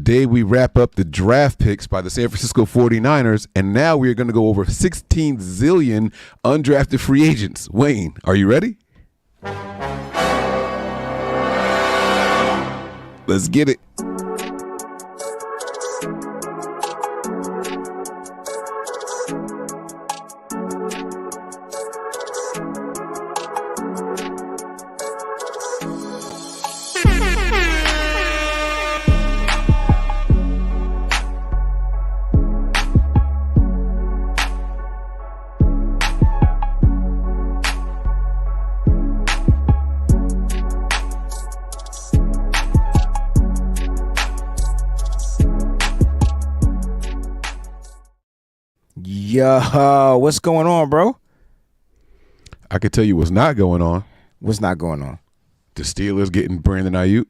Today we wrap up the draft picks by the San Francisco 49ers, and now we are going to go over 16 zillion undrafted free agents. Wayne, are you ready? Let's get it. Yo, what's going on, bro? I can tell you what's not going on. What's not going on? The Steelers getting Brandon Aiyuk.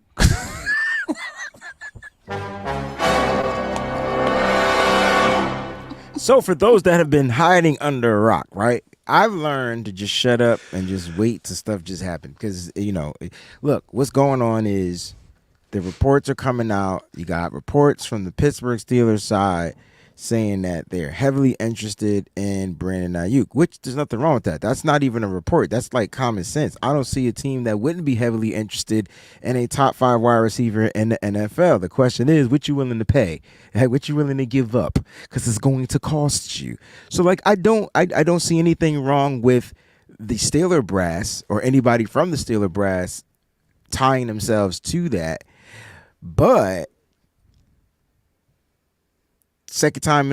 So for those that have been hiding under a rock, right? I've learned to just shut up and just wait till stuff just happen. Because, look, what's going on is the reports are coming out. You got reports from the Pittsburgh Steelers side saying that they're heavily interested in Brandon Aiyuk, which there's nothing wrong with that. That's not even a report. That's like common sense. I don't see a team that wouldn't be heavily interested in a top 5 wide receiver in the NFL. The question is, what you willing to pay? What you willing to give up? Because it's going to cost you. So, I don't see anything wrong with the Steeler brass or anybody from the Steeler brass tying themselves to that. But second time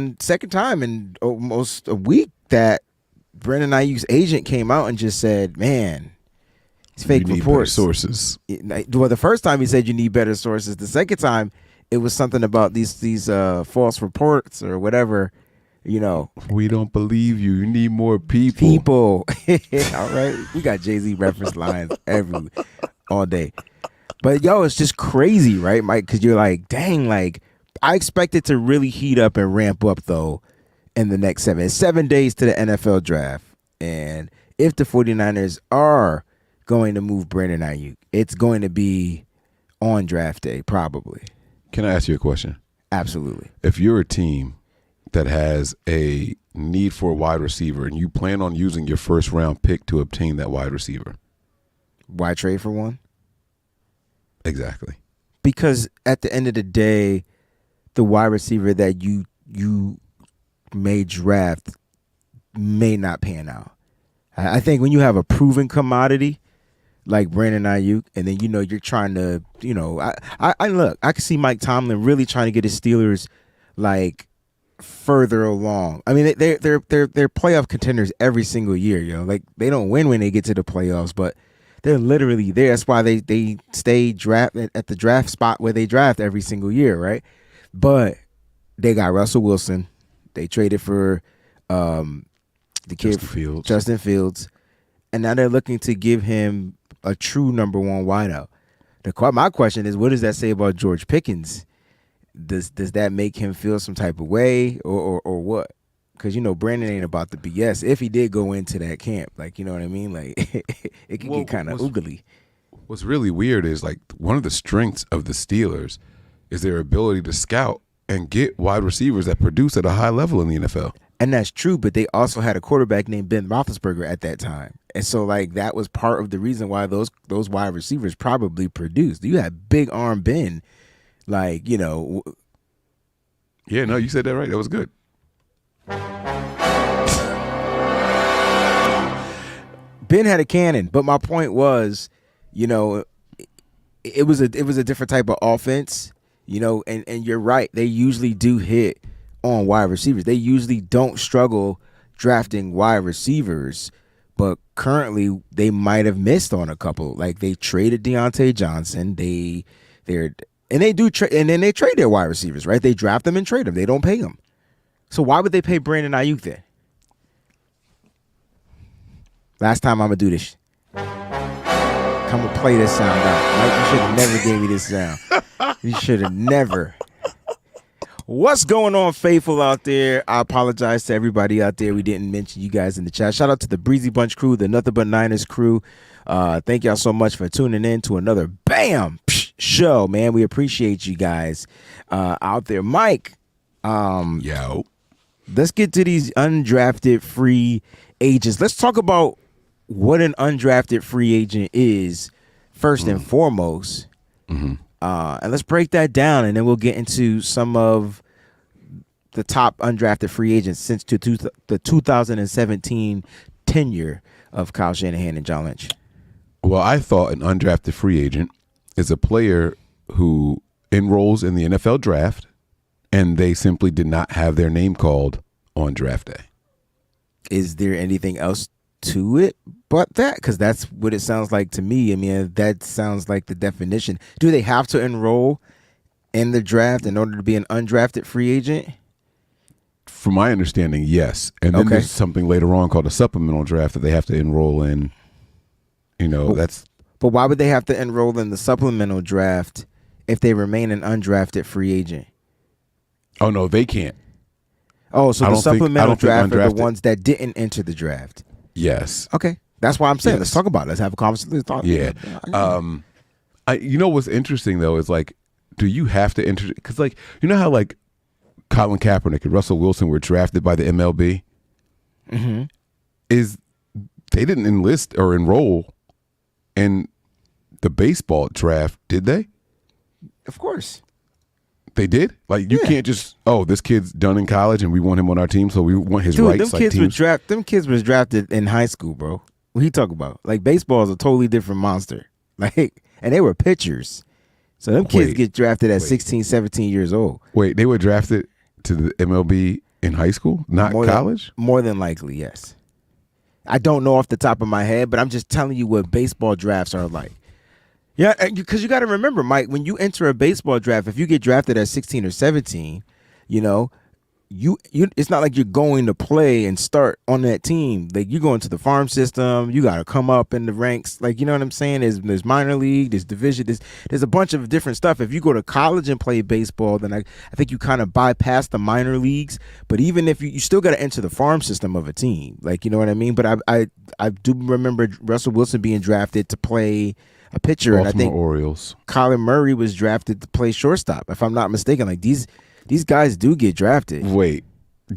in almost a week that Brandon Aiyuk's agent came out and just said, man, it's fake reports. Sources. Well, the first time he said you need better sources. The second time it was something about these false reports or whatever, We don't believe you. You need more people. All right. We got Jay-Z reference lines all day. But, it's just crazy, right, Mike? Because you're like, dang, I expect it to really heat up and ramp up, though, in the next 7 days to the NFL draft. And if the 49ers are going to move Brandon Aiyuk, it's going to be on draft day, probably. Can I ask you a question? Absolutely. If you're a team that has a need for a wide receiver and you plan on using your first-round pick to obtain that wide receiver. Why trade for one? Exactly. Because at the end of the day, the wide receiver that you may draft may not pan out. I think when you have a proven commodity like Brandon Aiyuk, and then you're trying to, I can see Mike Tomlin really trying to get his Steelers further along. I mean, they're playoff contenders every single year. They don't win when they get to the playoffs, but they're literally there. That's why they stay at the draft spot where they draft every single year, right? But they got Russell Wilson. They traded for the kid Justin Fields, and now they're looking to give him a true number one wideout. My question is, what does that say about George Pickens? Does that make him feel some type of way, or what? Because Brandon ain't about the BS. If he did go into that camp, you know what I mean? It could get kind of oogly. What's really weird is one of the strengths of the Steelers is their ability to scout and get wide receivers that produce at a high level in the NFL. And that's true, but they also had a quarterback named Ben Roethlisberger at that time. And so, that was part of the reason why those wide receivers probably produced. You had big arm Ben, Yeah, no, you said that right. That was good. Ben had a cannon, but my point was, it was a different type of offense. And you're right. They usually do hit on wide receivers. They usually don't struggle drafting wide receivers, but currently they might have missed on a couple. They traded Deontay Johnson. They trade their wide receivers, right? They draft them and trade them. They don't pay them. So why would they pay Brandon Aiyuk then? Last time I'm gonna do this. I'm gonna play this sound out. Mike, you should have never gave me this sound. You should have never. What's going on, faithful out there? I apologize to everybody out there. We didn't mention you guys in the chat. Shout out to the Breezy Bunch crew, the Nothing But Niners crew. Thank y'all so much for tuning in to another B.A.M show, man. We appreciate you guys out there. Mike, Yo. let's get to these undrafted free agents. Let's talk about what an undrafted free agent is first and foremost. And let's break that down, and then we'll get into some of the top undrafted free agents since the 2017 tenure of Kyle Shanahan and John Lynch. Well, I thought an undrafted free agent is a player who enrolls in the NFL draft and they simply did not have their name called on draft day. Is there anything else to it but that? Because that's what it sounds like to me. I mean, that sounds like the definition. Do they have to enroll in the draft in order to be an undrafted free agent? From my understanding, yes. And then there's something later on called a supplemental draft that they have to enroll in. You know, But why would they have to enroll in the supplemental draft if they remain an undrafted free agent? Oh, no, they can't. Oh, so the supplemental draft are the undrafted. ones that didn't enter the draft. Yes. Okay. That's why I'm saying Yes. let's talk about it. Let's have a conversation. Let's talk. Yeah. You know what's interesting, though, is like, do you have to enter? Because, like, you know how, like, Colin Kaepernick and Russell Wilson were drafted by the MLB? Mm-hmm. They didn't enlist or enroll in the baseball draft, did they? Of course. They did? Like, you can't just, this kid's done in college and we want him on our team, so we want his rights. Them kids was drafted in high school, bro. What you talk about? Like, baseball is a totally different monster. Like, and they were pitchers. So them kids get drafted at 16, 17 years old. Wait, they were drafted to the MLB in high school, not college? More than likely, yes. I don't know off the top of my head, but I'm just telling you what baseball drafts are like. Yeah, because you got to remember, Mike, when you enter a baseball draft, if you get drafted at 16 or 17, you know, you it's not like you're going to play and start on that team. Like, you go into the farm system, you got to come up in the ranks. Like, you know what I'm saying? There's minor league, there's division, there's a bunch of different stuff. If you go to college and play baseball, then I think you kind of bypass the minor leagues. But even if you still got to enter the farm system of a team. Like, you know what I mean? But I do remember Russell Wilson being drafted to play a pitcher, Baltimore and I think Orioles. Kyler Murray was drafted to play shortstop, if I'm not mistaken. Like, these guys do get drafted. Wait.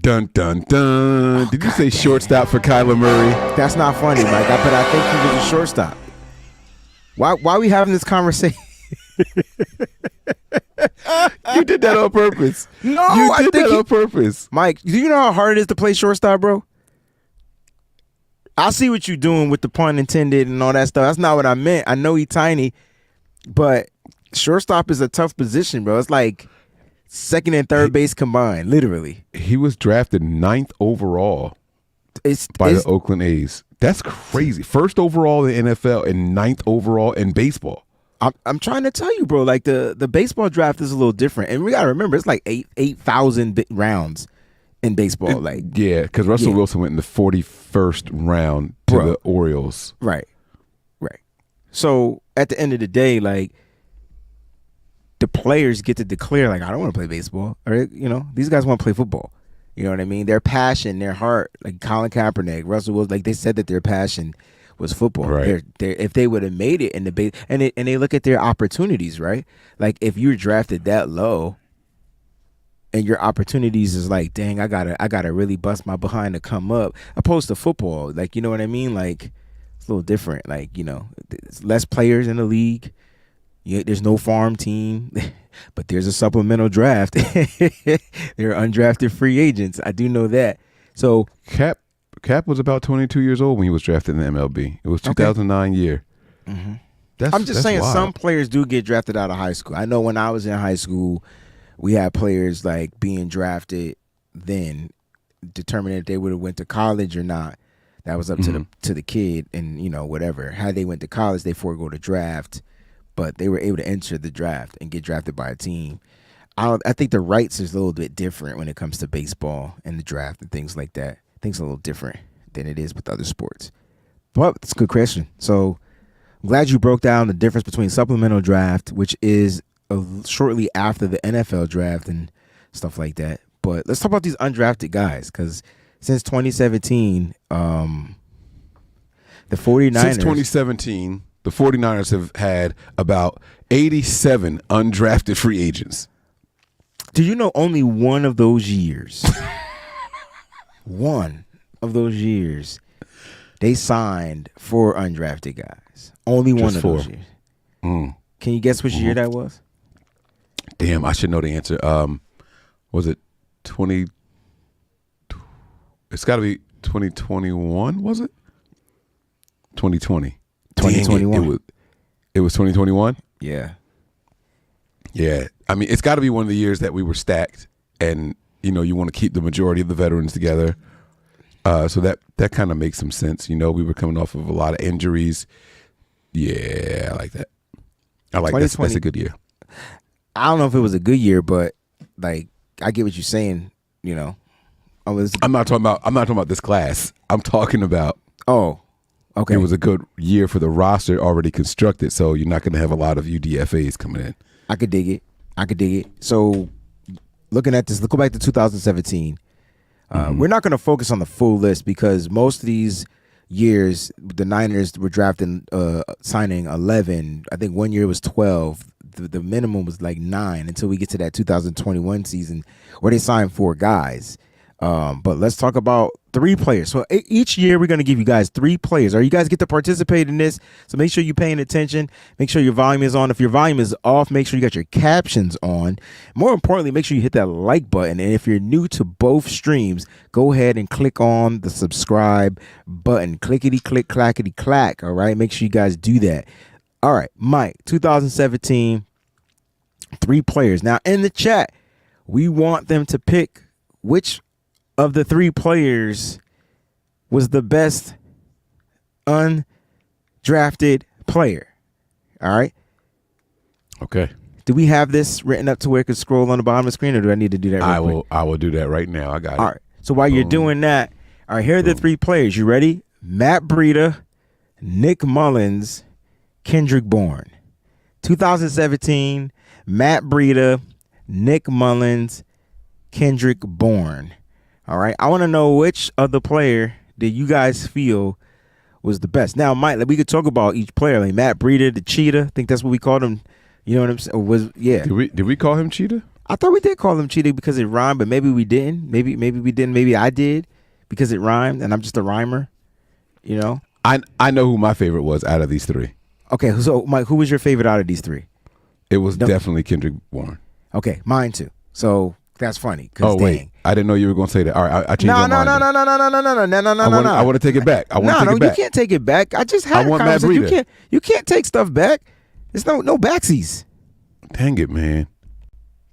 Dun, dun, dun. Did you say shortstop for Kyler Murray? That's not funny, Mike. But I think he was a shortstop. Why are we having this conversation? You did that on purpose. No, you did that on purpose. Mike, do you know how hard it is to play shortstop, bro? I see what you're doing with the pun intended and all that stuff. That's not what I meant. I know he's tiny, but shortstop is a tough position, bro. It's like second and third base combined, literally. He was drafted 9th overall by the Oakland A's. That's crazy. First overall in the NFL and 9th overall in baseball. I'm trying to tell you, bro. Like, the baseball draft is a little different, and we gotta remember it's like 8,000 rounds in baseball. Because Russell Wilson went in the 41st round to the Orioles. Right. So at the end of the day, like, the players get to declare, like, I don't want to play baseball. Or, you know, these guys want to play football. You know what I mean? Their passion, their heart, like Colin Kaepernick, Russell Wilson, like, they said that their passion was football. Right. If they would have made it in the base, and they look at their opportunities, right? Like, if you're drafted that low, and your opportunities is like, dang, I gotta really bust my behind to come up, opposed to football. Like, you know what I mean? Like, it's a little different. Like, you know, there's less players in the league. There's no farm team, but there's a supplemental draft. There are undrafted free agents. I do know that. So Cap was about 22 years old when he was drafted in the MLB. It was 2009 year. Mm-hmm. I'm just saying, wild. some players do get drafted out of high school. I know when I was in high school, we had players like being drafted then, determining if they would have went to college or not. That was up to the kid, and, you know, whatever. Had they went to college, they forego the draft, but they were able to enter the draft and get drafted by a team. I think the rights is a little bit different when it comes to baseball and the draft and things like that. Things are a little different than it is with other sports. But it's a good question. So I'm glad you broke down the difference between supplemental draft, which is shortly after the NFL draft and stuff like that. But let's talk about these undrafted guys, because since 2017, the 49ers. Since 2017, the 49ers have had about 87 undrafted free agents. Do you know only one of those years? One of those years, they signed 4 undrafted guys. Only one Just of 4. those years. Can you guess which year that was? Damn, I should know the answer. Was it 20? It's got to be 2021. Was it 2020? 2021. It was 2021. Yeah. Yeah, I mean, it's got to be one of the years that we were stacked, and you want to keep the majority of the veterans together. So that kind of makes some sense. We were coming off of a lot of injuries. Yeah, I like that. I like that's a good year. I don't know if it was a good year, but like I get what you're saying. I'm not talking about this class. I'm talking about. Oh, okay. It was a good year for the roster already constructed, so you're not going to have a lot of UDFAs coming in. I could dig it. So looking at this, let's go back to 2017. We're not going to focus on the full list because most of these years, the Niners were drafting, signing 11. I think one year was 12. The minimum was like 9 until we get to that 2021 season where they signed 4 guys. But let's talk about 3 players. So each year we're going to give you guys 3 players. You guys get to participate in this. So make sure you're paying attention. Make sure your volume is on. If your volume is off, make sure you got your captions on. More importantly, make sure you hit that like button. And if you're new to both streams, go ahead and click on the subscribe button. Clickety click, clackety clack. All right. Make sure you guys do that. All right. Mike, 2017, 3 players. Now in the chat, we want them to pick which of the 3 players was the best undrafted player. All right. Okay. Do we have this written up to where it could scroll on the bottom of the screen, or do I need to do that real quick? I will do that right now. I got it. All right. So while you're doing that, all right, here are the 3 players. You ready? Matt Breida, Nick Mullins, Kendrick Bourne. 2017, Matt Breida, Nick Mullins, Kendrick Bourne. All right. I want to know which other player that you guys feel was the best. Now, Mike, we could talk about each player. Like Matt Breida, the cheetah. I think that's what we called him. You know what I'm saying? Did we call him cheetah? I thought we did call him cheetah because it rhymed, but maybe we didn't. Maybe we didn't. Maybe I did because it rhymed, and I'm just a rhymer. I know who my favorite was out of these 3. Okay. So, Mike, who was your favorite out of these 3? It was definitely Kendrick Bourne. Okay, mine too. So that's funny. Oh wait, I didn't know you were going to say that. All right, I changed my mind. No. I want to take it back. I want to take it back. You can't take it back. I just had a conversation. You can't take stuff back. There's no backsies. Dang it, man.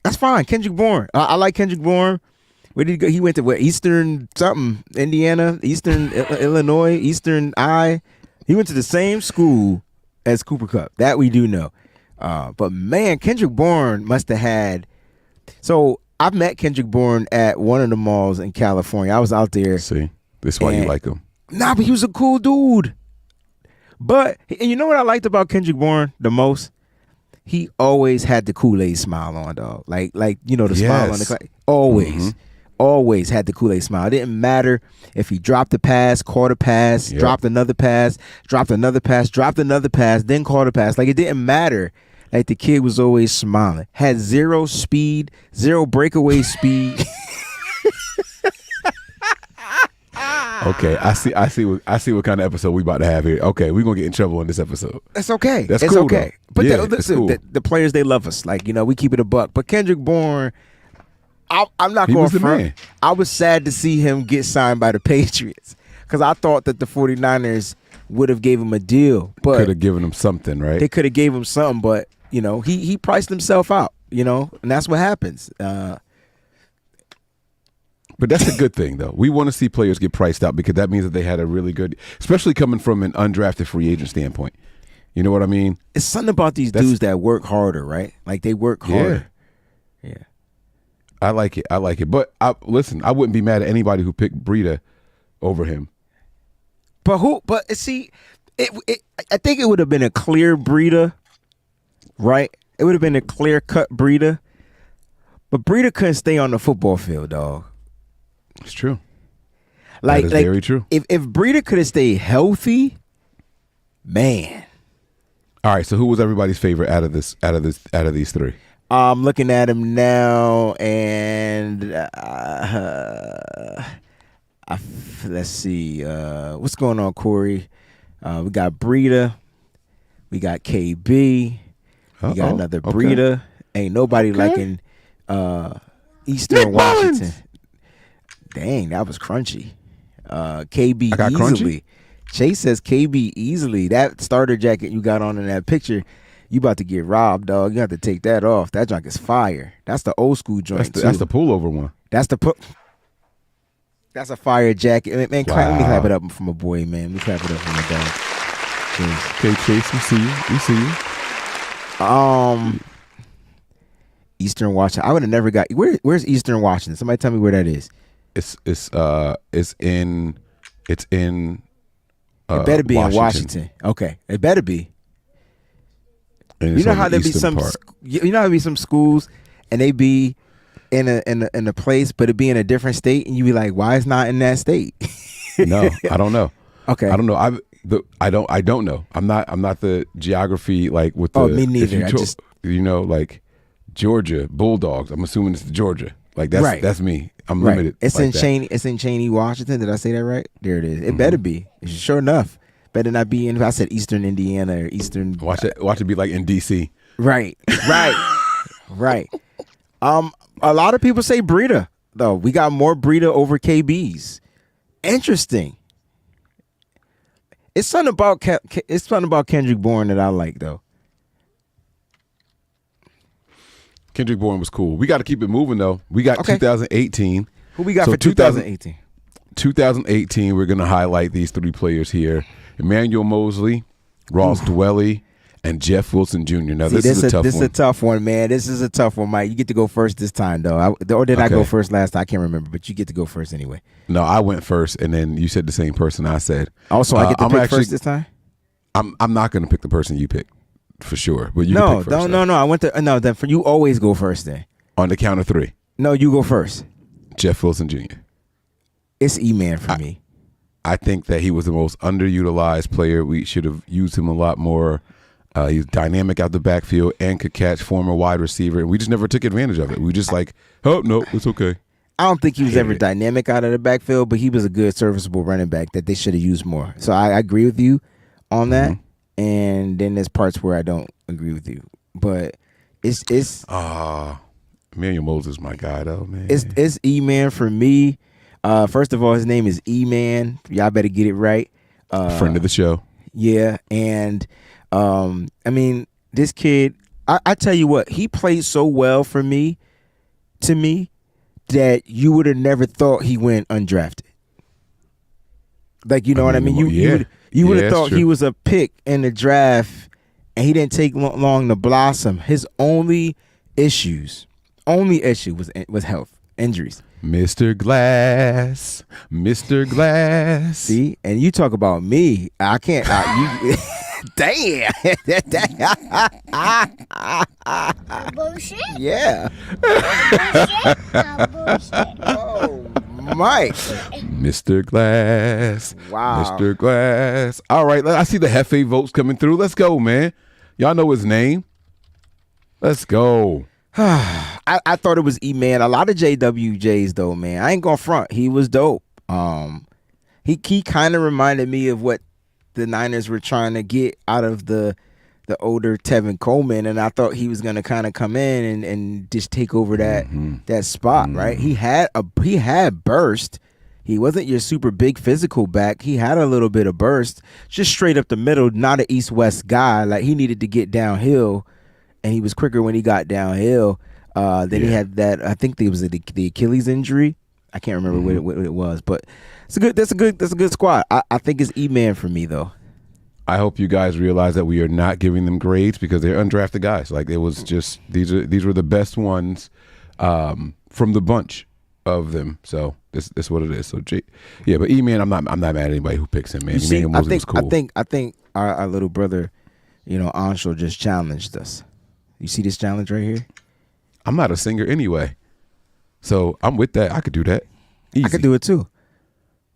That's fine. Kendrick Bourne. I like Kendrick Bourne. Where did he go? He went to what? Eastern something, Indiana, Eastern Illinois, Eastern I. He went to the same school as Cooper Kupp. That we do know. But man, Kendrick Bourne must have had. So I've met Kendrick Bourne at one of the malls in California. I was out there. See, this is why you like him. Nah, but he was a cool dude. But and you know what I liked about Kendrick Bourne the most? He always had the Kool-Aid smile on, dog. Like the smile on the always. Always had the Kool-Aid smile. It didn't matter if he dropped a pass, caught a pass, dropped another pass, dropped another pass, dropped another pass, then caught a pass. Like it didn't matter. Like the kid was always smiling. Had 0 speed, 0 breakaway speed. Okay, I see what kind of episode we about to have here. Okay, we're gonna get in trouble in this episode. That's okay. That's it's cool. Okay. Though. But listen, cool. the players, they love us. Like, we keep it a buck. But Kendrick Bourne, I'm not going to front. I was sad to see him get signed by the Patriots because I thought that the 49ers would have gave him a deal. But could have given him something, right? They could have gave him something, but he priced himself out. And that's what happens. But that's a good thing, though. We want to see players get priced out because that means that they had a really good, especially coming from an undrafted free agent standpoint. You know what I mean? It's something about these dudes that work harder, right? Like they work harder. Yeah. I like it. But listen, I wouldn't be mad at anybody who picked Breida over him. But see, I think it would have been a clear Breida, right? It would have been a clear cut Breida. But Breida couldn't stay on the football field, dog. It's true. That is very true. If Breida could have stayed healthy, man, All right. So who was everybody's favorite out of these three? I'm looking at him now, and let's see. What's going on, Corey? We got Breida. We got KB. We got another Breida. Ain't nobody liking Eastern Washington. Dang, that was crunchy. KB easily. Crunchy? Chase says KB easily. That starter jacket you got on in that picture, you about to get robbed, dog. You have to take that off. That junk is fire. That's the old school joint. That's the pullover one. That's a fire jacket. Man, let me clap it up for my boy, man. Let me clap it up for my dog. Okay, Chase, we see you. Eastern Washington. I would have never got. Where's Eastern Washington? Somebody tell me where that is. It's in. It better be in Washington. Okay, it better be. You know how there be some. You know how there be some schools, and they be in a place, but it be in a different state, and you be like, why it's not in that state? No, I don't know. Okay, I don't know. I don't know. I'm not the geography like with the. Oh, me neither. Like Georgia Bulldogs. I'm assuming it's Georgia. Like that's right. That's me. I'm limited. It's like in Cheney. It's in Cheney, Washington. Did I say that right? There it is. It better be. Sure enough. Better not be in. If I said Eastern Indiana or Eastern. Watch it be like in DC. Right. Right. A lot of people say Breida though. We got more Breida over KBs. Interesting. It's something about Kendrick Bourne that I like though. Kendrick Bourne was cool. We got to keep it moving though. We got 2018. Who we got for 2018? 2018, we're going to highlight these three players here. Emmanuel Mosley, Ross Dwelly, and Jeff Wilson Jr. Now, this is a tough one. This is a tough one, man. This is a tough one, Mike. You get to go first this time, though. Or did I go first last time? I can't remember, but you get to go first anyway. No, I went first, and then you said the same person I said. Also, I get to pick first this time? I'm not going to pick the person you picked, for sure. But you can pick first. No. I went to then for you always go first then. On the count of three. No, you go first. Jeff Wilson Jr. It's E-Man for me. I think that he was the most underutilized player. We should have used him a lot more. He's dynamic out the backfield and could catch, former wide receiver, and we just never took advantage of it. We just like, oh, no, it's okay. I don't think he was ever dynamic out of the backfield, but he was a good, serviceable running back that they should have used more. So I agree with you on that, and then there's parts where I don't agree with you. But it's Emmanuel Moses is my guy, though, man. It's E-Man for me. First of all, his name is E-Man. Y'all better get it right. Friend of the show. Yeah, and I mean, this kid, I tell you what, he played so well to me, that you would have never thought he went undrafted. Like, you know what I mean? You would have thought he was a pick in the draft, and he didn't take long to blossom. His only issue was health, injuries. Mr. Glass. See, and you talk about me. I can't. Damn. Bullshit. Yeah. Bullshit. Oh, Mike. Mr. Glass. Wow. Mr. Glass. All right, I see the Hefe votes coming through. Let's go, man. Y'all know his name. Let's go. I thought it was E-Man. A lot of JWJs though, man. I ain't gonna front. He was dope. He kind of reminded me of what the Niners were trying to get out of the older Tevin Coleman, and I thought he was gonna kind of come in and just take over that spot, right? He had burst. He wasn't your super big physical back. He had a little bit of burst, just straight up the middle, not an east-west guy. Like, he needed to get downhill, and he was quicker when he got downhill. Then he had that, I think it was the Achilles injury. I can't remember what it was, but that's a good squad. I think it's E-Man for me though. I hope you guys realize that we are not giving them grades because they're undrafted guys. Like, it was just these were the best ones from the bunch of them. So this is what it is. So but E-Man, I'm not mad at anybody who picks him, man. I think our little brother, Anshul just challenged us. You see this challenge right here? I'm not a singer anyway, so I'm with that. I could do that. Easy. I could do it too.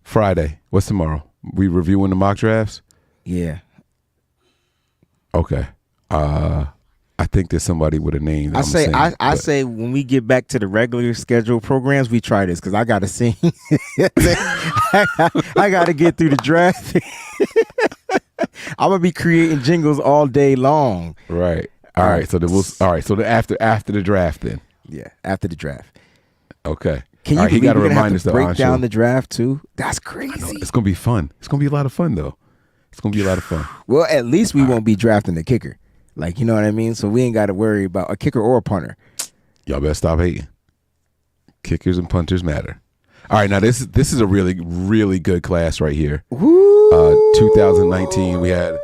Friday. What's tomorrow? We reviewing the mock drafts? Yeah. Okay. I think there's somebody with a name. That I say when we get back to the regular scheduled programs, we try this because I gotta sing. I gotta get through the draft. I'm gonna be creating jingles all day long. Right. All right. So after the draft then. Yeah, after the draft. Okay. Can you all right, he got to remind us to break down the draft too? That's crazy. It's gonna be fun. It's gonna be a lot of fun though. It's gonna be a lot of fun. Well, at least we won't be drafting the kicker. Like, you know what I mean? So we ain't got to worry about a kicker or a punter. Y'all better stop hating. Kickers and punters matter. All right, now this is a really, really good class right here. 2019, we had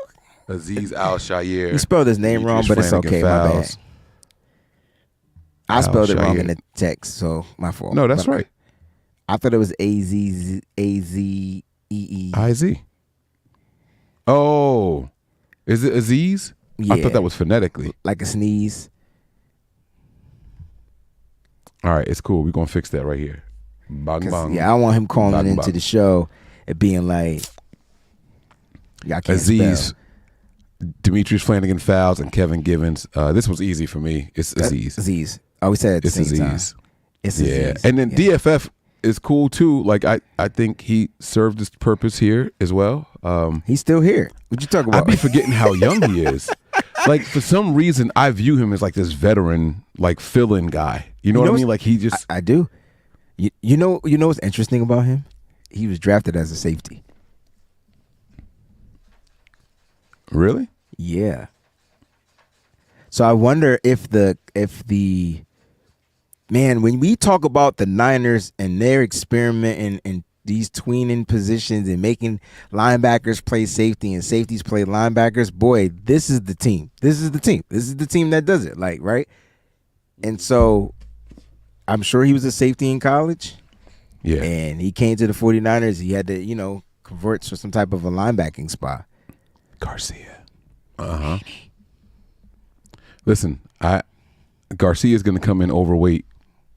Azeez Al-Shaair. You spelled his name wrong, but it's okay. My bad. I spelled it wrong in the text, so my fault. No, that's right. I thought it was A-Z-E-E. I-Z. Oh, is it Azeez? Yeah. I thought that was phonetically. Like a sneeze. All right, it's cool. We're going to fix that right here. Bang, bang. Yeah, I want him calling bang, into bang. the show and being like, I can't Azeez, spell. Demetrius Flanagan fouls, and Kevin Givens. This was easy for me. It's Azeez. Azeez. Oh, we said it at the It's same time. Azeez. It's Yeah, Azeez. and then DFF is cool too. Like I think he served his purpose here as well. He's still here. What you talking about? I be forgetting how young he is. Like for some reason, I view him as like this veteran, like fill-in guy. You know what I mean? Like he just. I do. You know what's interesting about him? He was drafted as a safety. Really? Yeah. So I wonder if the man, when we talk about the Niners and their experimenting and these tweening positions and making linebackers play safety and safeties play linebackers, boy, this is the team. This is the team. This is the team that does it, like, right? And so I'm sure he was a safety in college. Yeah. And he came to the 49ers. He had to, convert to some type of a linebacking spot. Garcia. Uh-huh. Listen, Garcia's going to come in overweight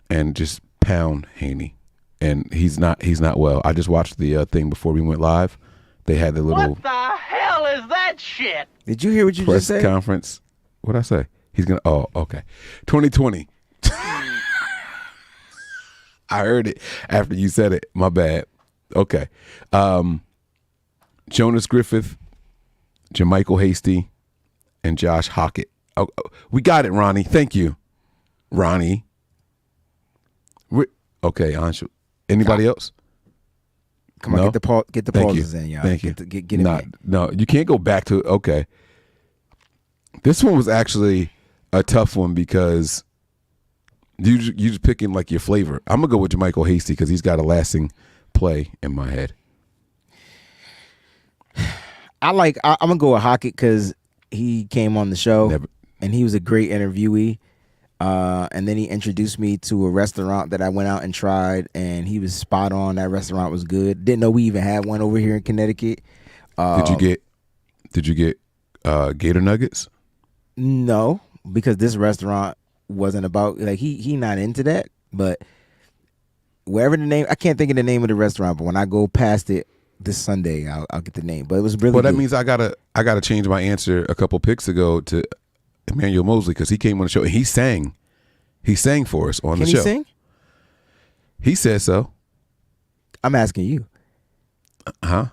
and just pound Haney. And he's not well. I just watched the thing before we went live. They had the little What the hell is that shit? Did you hear what you press just said? conference. What'd I say? He's going to, oh, okay. 2020. I heard it after you said it. My bad. Okay. Jonas Griffith, Jermichael Hasty, and Josh Hockett. Oh, we got it, Ronnie. Thank you, Ronnie. Okay, Anshu. Anybody else? Come on, No? get the Thank pauses you. in, y'all. Thank you. Get it in. No, you can't go back to. Okay, this one was actually a tough one because you just picking like your flavor. I'm gonna go with Jermichael Hasty because he's got a lasting play in my head. I'm gonna go with Hockett because he came on the show and he was a great interviewee. And then he introduced me to a restaurant that I went out and tried, and he was spot on. That restaurant was good. Didn't know we even had one over here in Connecticut. Did you get Gator Nuggets? No, because this restaurant wasn't about he not into that. But wherever the name, I can't think of the name of the restaurant. But when I go past it this Sunday, I'll get the name. But it was really. Well, that good. means I gotta change my answer a couple picks ago to Emmanuel Mosley because he came on the show and he sang for us on the show. Can he sing? He said so. I'm asking you. Huh?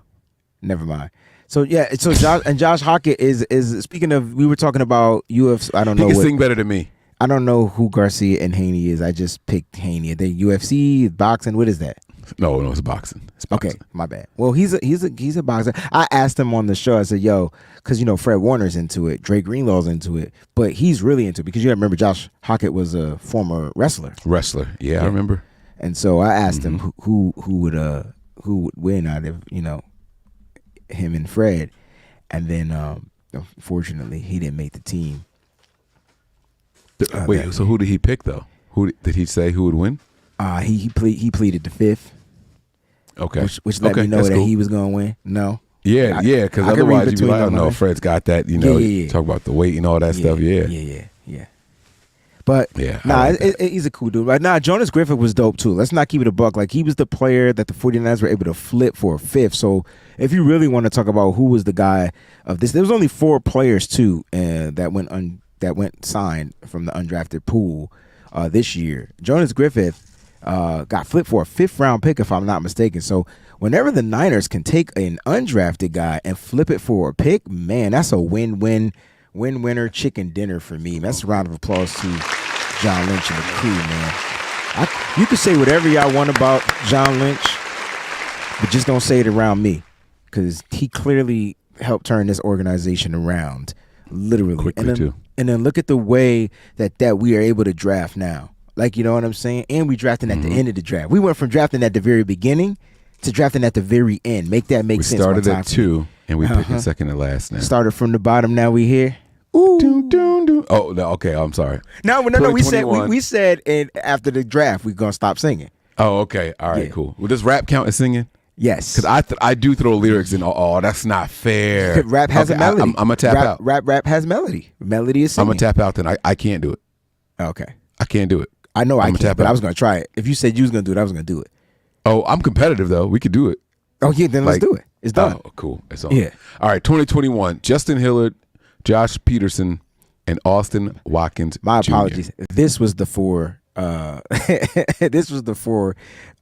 Never mind. So yeah, so Josh Hockett is speaking of. We were talking about UFC. I don't know. He can sing better than me. I don't know who Garcia and Haney is. I just picked Haney. They UFC, boxing. What is that? No, it's boxing. It's boxing. Okay, my bad. Well, he's a boxer. I asked him on the show. I said, "Yo, because Fred Warner's into it, Drake Greenlaw's into it, but he's really into it because you remember Josh Hockett was a former wrestler. Yeah, I remember. And so I asked him who would win out of him and Fred, and then unfortunately he didn't make the team. Wait, so who did he pick though? Who did he say who would win? He pleaded the fifth. Okay, Which let me know that he was going to win. No. Yeah, because I could read otherwise you'd be between like, oh them, no, man. Fred's got that. Yeah. Talk about the weight and all that stuff. Yeah. But But Yeah, nah, I like he's a cool dude. But nah, Jonas Griffith was dope too. Let's not keep it a buck. Like, he was the player that the 49ers were able to flip for a fifth. So if you really want to talk about who was the guy of this, there was only 4 players too that went signed from the undrafted pool this year. Jonas Griffith got flipped for a 5th round pick, if I'm not mistaken. So whenever the Niners can take an undrafted guy and flip it for a pick, man, that's a win-winner chicken dinner for me. That's a round of applause to John Lynch and the crew, man. You can say whatever y'all want about John Lynch, but just don't say it around me, because he clearly helped turn this organization around, literally. Quickly, too. And then look at the way that we are able to draft now. Like, you know what I'm saying? And we drafting at the end of the draft. We went from drafting at the very beginning to drafting at the very end. Make that make sense. We started at 2, and we picking second and last now. Started from the bottom, now we here. Ooh. Dun, dun, dun. Oh, no, okay, I'm sorry. No, we said and after the draft we're going to stop singing. Oh, okay. All right, cool. Will this rap count as singing? Yes. Because I do throw lyrics in. Oh, that's not fair. Rap has a melody. I'm going to tap out. Rap has melody. Melody is singing. I'm going to tap out then. I can't do it. Okay. I can't do it. I know I can't, but out. I was going to try it. If you said you was going to do it, I was going to do it. Oh, I'm competitive, though. We could do it. Oh, yeah, then let's do it. It's done. Oh, cool. It's on. Yeah. All right, 2021. Justin Hillard, Josh Peterson, and Austin Watkins My Jr. apologies. This was the 4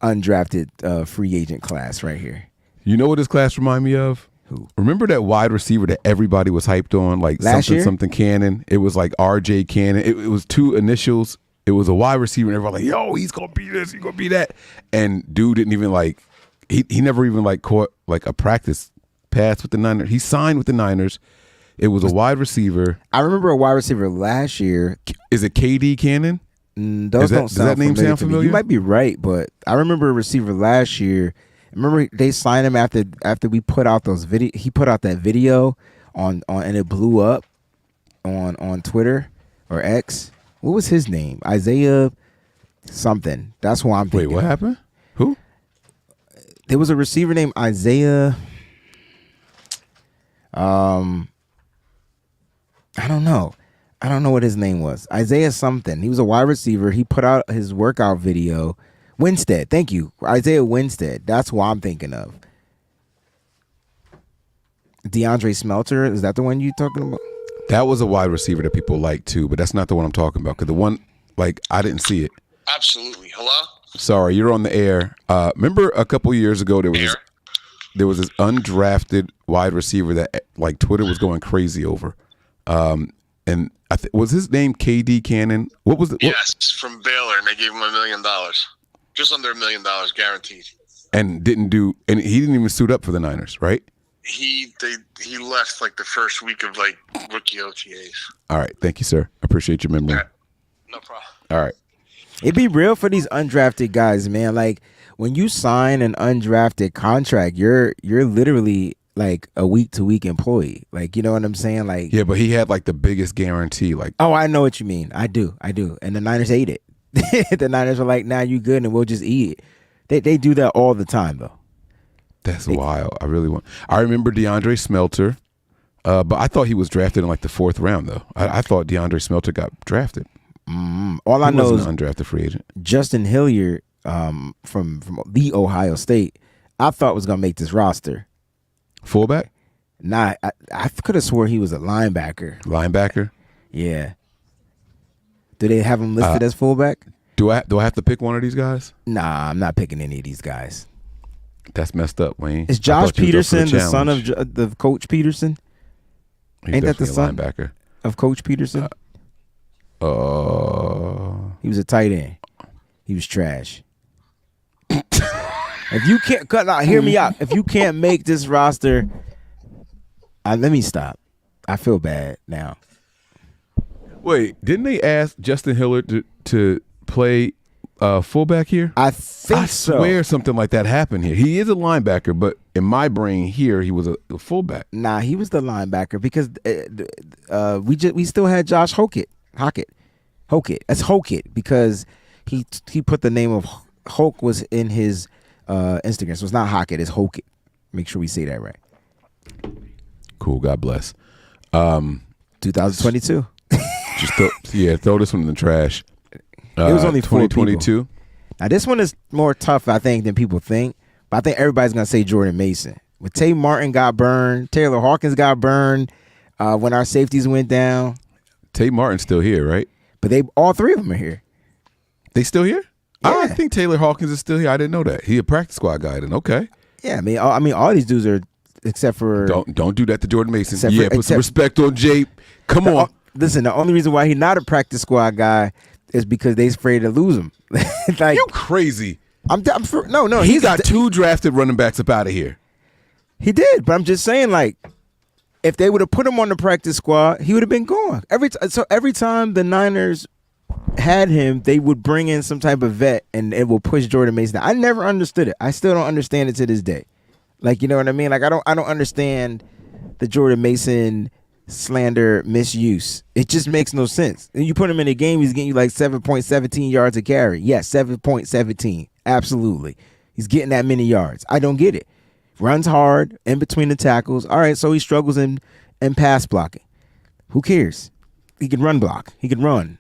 undrafted free agent class right here. You know what this class remind me of? Who? Remember that wide receiver that everybody was hyped on, like something Cannon? It was like R.J. Cannon. It was 2 initials. It was a wide receiver, and everybody like, yo, he's gonna be this, he's gonna be that. And dude didn't even like. He never even like caught like a practice pass with the Niners. He signed with the Niners. It was a wide receiver. I remember a wide receiver last year. Is it KD Cannon? Does that name sound familiar? You might be right, but I remember a receiver last year. Remember they signed him after we put out those video. He put out that video on and it blew up on Twitter or X. What was his name? Isaiah something. That's who I'm thinking. Wait, what happened? Who? There was a receiver named Isaiah. I don't know. I don't know what his name was. Isaiah something. He was a wide receiver. He put out his workout video. Winstead. Thank you. Isaiah Winstead. That's who I'm thinking of. DeAndre Smelter. Is that the one you talking about? That was a wide receiver that people like too, but that's not the one I'm talking about. Because the one, like, I didn't see it. Absolutely. Hello? Sorry, you're on the air. Remember a couple years ago there was this undrafted wide receiver that like Twitter was going crazy over. And was his name KD Cannon? What was it? Yes, from Baylor, and they gave him $1 million. Just under $1 million guaranteed. And he didn't even suit up for the Niners, right? He left like the first week of like rookie OTAs. All right, thank you, sir. I appreciate your memory. No problem. All right. It'd be real for these undrafted guys, man. Like when you sign an undrafted contract, you're literally like a week-to-week employee. Like, you know what I'm saying? Like, yeah, but he had like the biggest guarantee. Like, oh, I know what you mean. I do. And the Niners ate it. The Niners were like, "Nah, you good, and we'll just eat it." They do that all the time, though. That's wild. I remember DeAndre Smelter, but I thought he was drafted in like the 4th round, though. I thought DeAndre Smelter got drafted. All I know is an undrafted free agent. Justin Hilliard from the Ohio State, I thought was gonna make this roster. Fullback? Nah, I could have swore he was a linebacker. Linebacker? Yeah. Do they have him listed as fullback? Do I have to pick one of these guys? Nah, I'm not picking any of these guys. That's messed up, Wayne. Is Josh Peterson the son of the Coach Peterson? Ain't that the son linebacker of Coach Peterson? He was a tight end. He was trash. If you can't hear me out. If you can't make this roster, let me stop. I feel bad now. Wait, didn't they ask Justin Hillard to play fullback here? I swear something like that happened here. He is a linebacker, but in my brain here, he was a fullback. Nah, he was the linebacker because we still had Josh Hockett. That's Hockett because he put the name of Hulk was in his Instagram, so it's not Hockett, it's Hockett. Make sure we say that right. Cool. God bless. 2022. Just throw this one in the trash. It was only 2022. Now this one is more tough, I think, than people think. But I think everybody's gonna say Jordan Mason. When Tay Martin got burned, Taylor Hawkins got burned. When our safeties went down, Tay Martin's still here, right? but all three of them are here. They still here? Yeah. I think Taylor Hawkins is still here. I didn't know that. He a practice squad guy. Then okay. Yeah, I mean, all these dudes are, except for Don't do that to Jordan Mason. Put some except- respect on Jay. Come on. Listen, the only reason why he's not a practice squad guy is because they're afraid to lose him. Like, You crazy. no. He got 2 drafted running backs up out of here. He did, but I'm just saying, like, if they would have put him on the practice squad, he would have been gone. Every time the Niners had him, they would bring in some type of vet, and it will push Jordan Mason down. I never understood it. I still don't understand it to this day. Like, you know what I mean? Like, I don't understand the Jordan Mason slander misuse. It just makes no sense. And you put him in a game, he's getting you like 7.17 yards a carry. Yes, 7.17. Absolutely. He's getting that many yards. I don't get it. Runs hard in between the tackles. All right, so he struggles in pass blocking. Who cares? He can run block. He can run.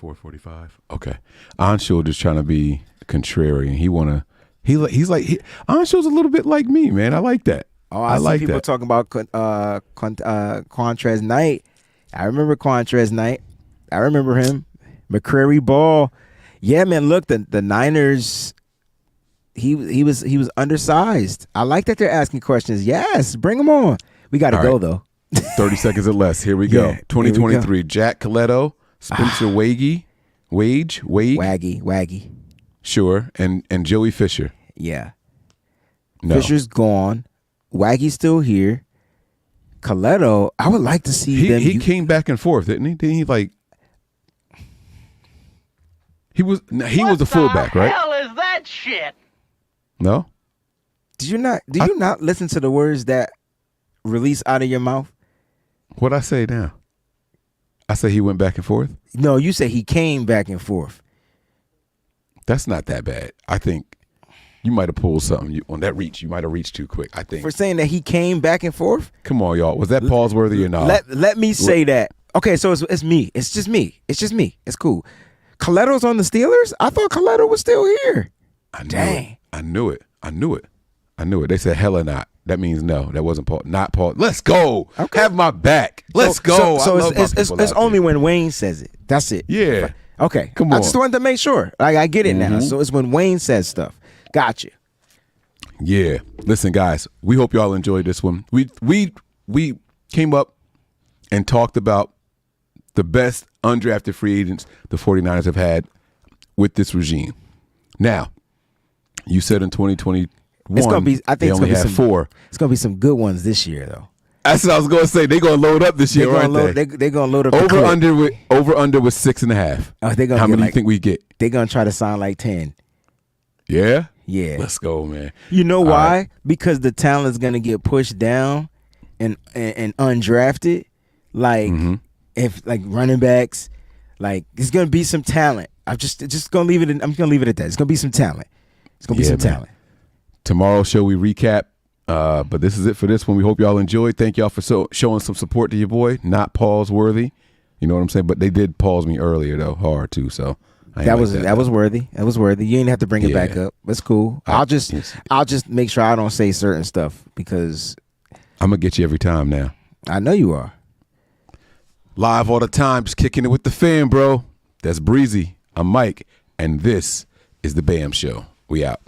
4:45. Okay. Anshul just trying to be contrarian. He's like Anshul's a little bit like me, man. I like that. Oh, I see like people that. talking about Quantrez Knight. I remember Quantrez Knight. I remember him. McCrary Ball. Yeah, man. Look, the Niners. He was undersized. I like that they're asking questions. Yes, bring them on. We got to All go right. though. 30 seconds or less. Here we go. Yeah, 2023. Jack Coletto, Spencer Waggy, Waggy. sure, and Joey Fisher. Yeah. No. Fisher's gone. Waggy's still here. Coletto, I would like to see them. He came back and forth, didn't he? Didn't he like? He was the fullback, right? What the hell is that shit? No. Do you not listen to the words that release out of your mouth? What'd I say now? I say he went back and forth. No, you say he came back and forth. That's not that bad. I think you might have pulled something on that reach. You might have reached too quick. I think. For saying that he came back and forth? Come on, y'all. Was that pause worthy or not? Let me say that. Okay, so it's me. It's just me. It's cool. Coletto's on the Steelers? I thought Coletto was still here. Dang. I knew it. They said hella not. That means no. That wasn't Paul. Not Paul. Let's go. Okay. Have my back. Let's go. So I love my it's people it's out only there. when Wayne says it. That's it. Yeah. Okay. Come I on. just wanted to make sure. Like, I get it now. So it's when Wayne says stuff. Gotcha. Yeah. Listen, guys, we hope y'all enjoyed this one. We came up and talked about the best undrafted free agents the 49ers have had with this regime. Now, you said in 2021 It's gonna be. I think they it's only gonna be had some 4. It's gonna be some good ones this year, though. That's what I was going to say. They're going to load up this year, They're aren't gonna load. they? They're gonna load up. the Over clip. under with 6.5. Oh, they're gonna How get many do you like- think we get? They're gonna try to sign like 10. Yeah? Yeah. Let's go, man. You know All why? right. Because the talent's gonna get pushed down and undrafted. Like if like running backs, like there's gonna be some talent. I'm just gonna leave it. I'm gonna leave it at that. It's gonna be some talent. It's gonna be some man. talent. Tomorrow's show we recap. But this is it for this one. We hope y'all enjoyed. Thank y'all for showing some support to your boy. Not pause worthy. You know what I'm saying? But they did pause me earlier though, hard too. So I ain't That like was worthy. That was worthy. You ain't have to bring it back Yeah. up. That's cool. I'll just make sure I don't say certain stuff because I'm gonna get you every time now. I know you are. Live all the time, just kicking it with the fam, bro. That's Breezy. I'm Mike, and this is the B.A.M. Show. We out.